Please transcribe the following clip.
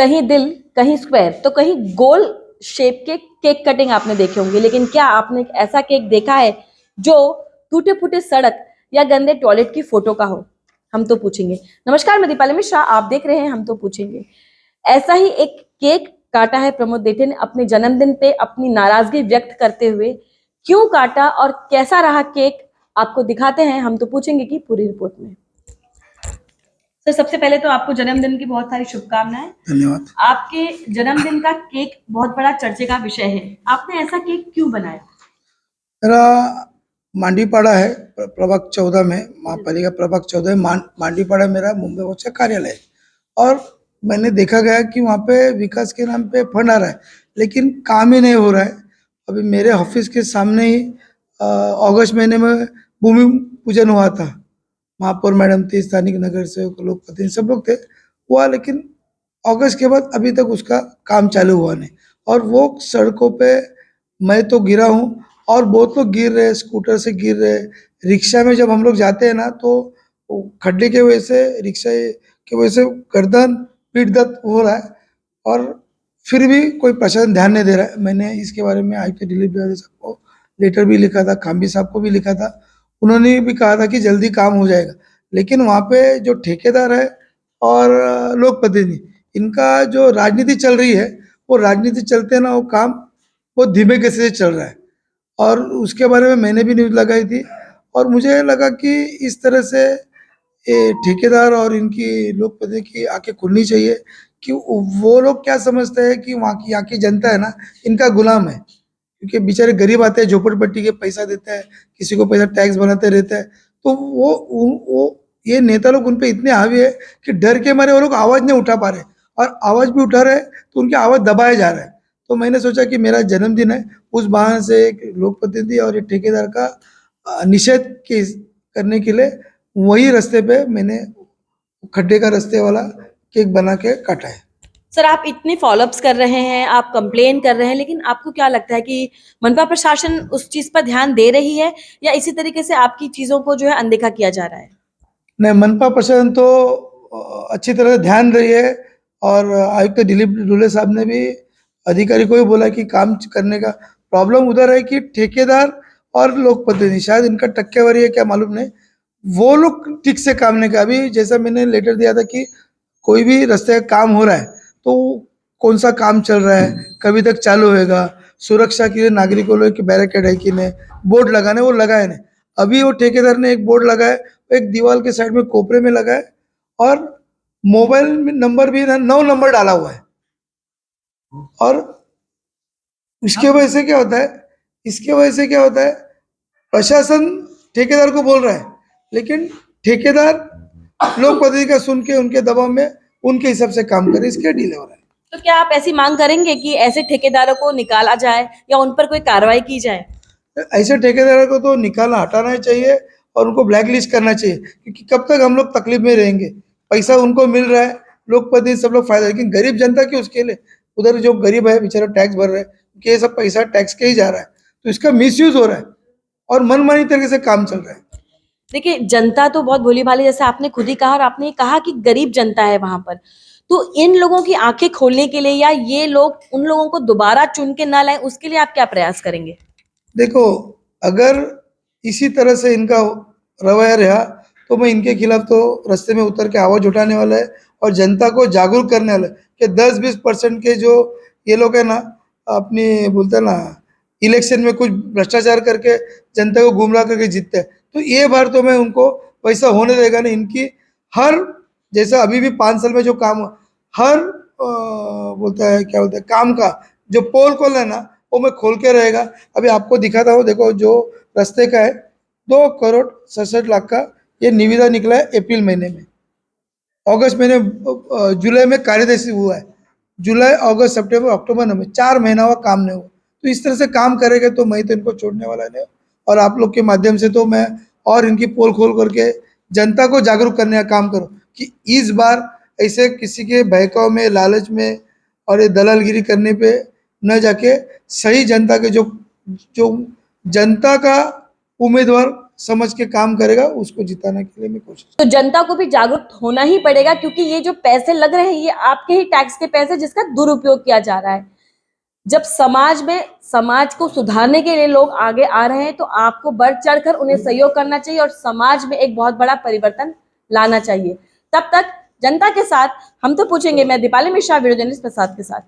कहीं दिल, कहीं स्क्वायर, तो कहीं गोल शेप के केक कटिंग आपने देखे होंगे, लेकिन क्या आपने एक ऐसा केक देखा है जो टूटे फूटे सड़क या गंदे टॉयलेट की फोटो का हो? हम तो पूछेंगे। नमस्कार, मैं दीपाली मिश्रा, आप देख रहे हैं हम तो पूछेंगे। ऐसा ही एक केक काटा है प्रमोद देठे ने अपने जन्मदिन पे अपनी नाराजगी व्यक्त करते हुए। क्यों काटा और कैसा रहा केक, आपको दिखाते हैं हम तो पूछेंगे की पूरी रिपोर्ट में। सर, सबसे पहले तो आपको जन्मदिन की बहुत सारी शुभकामनाएं। धन्यवाद। आपके जन्मदिन का केक बहुत बड़ा चर्चे का विषय है, आपने ऐसा केक क्यों बनाया? मेरा मांडीपाड़ा है, प्रभाग 14 में, महापालिका प्रभाग 14 में मांडीपाड़ा मेरा मुंबई मोर्चा कार्यालय है। और मैंने देखा गया कि वहाँ पे विकास के नाम पे फंड आ रहा है, लेकिन काम ही नहीं हो रहा है। अभी मेरे ऑफिस के सामने ही अगस्त महीने में भूमि पूजन हुआ था। महापौर मैडम थी, स्थानीय नगर सेवक, लोक प्रतिनिधि सब लोग थे, हुआ, लेकिन अगस्त के बाद अभी तक उसका काम चालू हुआ नहीं। और वो सड़कों पे मैं तो गिरा हूँ और बहुत लोग गिर रहे, स्कूटर से गिर रहे, रिक्शा में जब हम लोग जाते हैं ना तो खड्डे के वजह से, रिक्शा की वजह से गर्दन पीठ दर्द हो रहा है। और फिर भी कोई प्रशासन ध्यान नहीं दे रहा है। मैंने इसके बारे में आयुक्त दिलीप बिहारी साहब को लेटर भी लिखा था, खाम्बी साहब को भी लिखा था। उन्होंने भी कहा था कि जल्दी काम हो जाएगा, लेकिन वहाँ पे जो ठेकेदार है और लोक प्रतिनिधि, इनका जो राजनीति चल रही है, वो राजनीति चलते ना वो काम बहुत धीमे गति से चल रहा है। और उसके बारे में मैंने भी न्यूज़ लगाई थी, और मुझे लगा कि इस तरह से ये ठेकेदार और इनकी लोक प्रतिनिधि की आंखें खुलनी चाहिए कि वो लोग क्या समझते हैं कि वहाँ की यहाँ की जनता है ना, इनका गुलाम है। क्योंकि बेचारे गरीब आते हैं, झोपड़पट्टी के पैसा देते हैं, किसी को पैसा टैक्स बनाते रहते हैं, तो वो ये नेता लोग उन पे इतने हावी है कि डर के मारे वो लोग आवाज़ नहीं उठा पा रहे, और आवाज़ भी उठा रहे तो उनकी आवाज़ दबाया जा रहा है। तो मैंने सोचा कि मेरा जन्मदिन है, उस बहाने से एक लोक प्रतिनिधि और एक ठेकेदार का निषेध करने के लिए वही रास्ते पे मैंने खड्डे का रास्ते वाला केक बना के काटा है। सर, आप इतने फॉलोअप्स कर रहे हैं, आप कंप्लेन कर रहे हैं, लेकिन आपको क्या लगता है कि मनपा प्रशासन उस चीज पर ध्यान दे रही है या इसी तरीके से आपकी चीजों को जो है अनदेखा किया जा रहा है? नहीं, मनपा प्रशासन तो अच्छी तरह से ध्यान रही है। और आयुक्त दिलीप डुले साहब ने भी अधिकारी को भी बोला कि काम करने का। प्रॉब्लम उधर है कि ठेकेदार और लोक प्रतिनिधि, शायद इनका टक्केवारी है क्या मालूम नहीं, वो लोग ठीक से काम नहीं कर। अभी जैसा मैंने लेटर दिया था कि कोई भी रास्ते का काम हो रहा है तो कौन सा काम चल रहा है, कभी तक चालू होएगा, सुरक्षा के लिए नागरिकों की बैरिकेड है कि नहीं, बोर्ड लगाने, वो लगाए नहीं। अभी वो ठेकेदार ने एक बोर्ड लगाया, एक दीवार के साइड में कोपरे में लगा है, और मोबाइल नंबर भी ना 9 नंबर डाला हुआ है। और इसके वजह से क्या होता है, इसके वजह से क्या होता है, प्रशासन ठेकेदार को बोल रहा है, लेकिन ठेकेदार लोक प्रतिनिधि का सुन के उनके दबाव में उनके हिसाब से काम करे, इसके डिले हो रहा है। तो क्या आप ऐसी मांग करेंगे कि ऐसे ठेकेदारों को निकाला जाए या उन पर कोई कार्रवाई की जाए? ऐसे ठेकेदारों को तो निकालना, हटाना ही चाहिए, और उनको ब्लैक लिस्ट करना चाहिए, क्योंकि कब तक हम लोग तकलीफ में रहेंगे। पैसा उनको मिल रहा है, लोक प्रतिनिधि सब लोग फायदा, लेकिन गरीब जनता की उसके लिए, उधर जो गरीब है बेचारा टैक्स भर रहे हैं, क्योंकि ये सब पैसा टैक्स के ही जा रहा है, तो इसका मिसयूज हो रहा है और मनमानी तरीके से काम चल रहा है। देखिए, जनता तो बहुत भोली भाली, जैसे आपने खुद ही कहा, और आपने कहा कि गरीब जनता है वहां पर, तो इन लोगों की आंखें खोलने के लिए या ये लोग उन लोगों को दोबारा चुन के ना लाए, उसके लिए आप क्या प्रयास करेंगे? देखो, अगर इसी तरह से इनका रवैया रहा तो मैं इनके खिलाफ तो रास्ते में उतर के आवाज उठाने वाला है, और जनता को जागरूक करने वाला है कि 10-20% के जो ये लोग है ना, अपनी बोलते हैं ना, इलेक्शन में कुछ भ्रष्टाचार करके जनता को गुमराह करके जीतते हैं, तो ये बार तो मैं उनको वैसा होने देगा नहीं। इनकी हर, जैसा अभी भी 5 साल में जो काम, हर बोलता है क्या बोलते हैं, काम का जो पोल खोल है ना, वो मैं खोल के रहेगा। अभी आपको दिखाता हूँ, देखो जो रास्ते का है, 2,67,00,000 का ये निविदा निकला है अप्रैल महीने में। अगस्त महीने, जुलाई में कार्यदर्शी हुआ है, जुलाई अगस्त सितंबर अक्टूबर नवंबर 4 महीना हुआ, काम नहीं हुआ। तो इस तरह से काम करेंगे तो मैं तो इनको छोड़ने वाला नहीं। और आप लोग के माध्यम से तो मैं और इनकी पोल खोल करके जनता को जागरूक करने का काम करूँ कि इस बार ऐसे किसी के बहकाव में, लालच में और ये दलालगिरी करने पे न जाके सही जनता के जो जो जनता का उम्मीदवार समझ के काम करेगा, उसको जिताने के लिए मैं कोशिश। तो जनता को भी जागरूक होना ही पड़ेगा, क्योंकि ये जो पैसे लग रहे हैं ये आपके ही टैक्स के पैसे जिसका दुरुपयोग किया जा रहा है। जब समाज में समाज को सुधारने के लिए लोग आगे आ रहे हैं तो आपको बढ़ चढ़कर उन्हें सहयोग करना चाहिए और समाज में एक बहुत बड़ा परिवर्तन लाना चाहिए। तब तक जनता के साथ हम तो पूछेंगे। मैं दीपाली मिश्रा, वीडियो जर्नलिस्ट प्रसाद के साथ।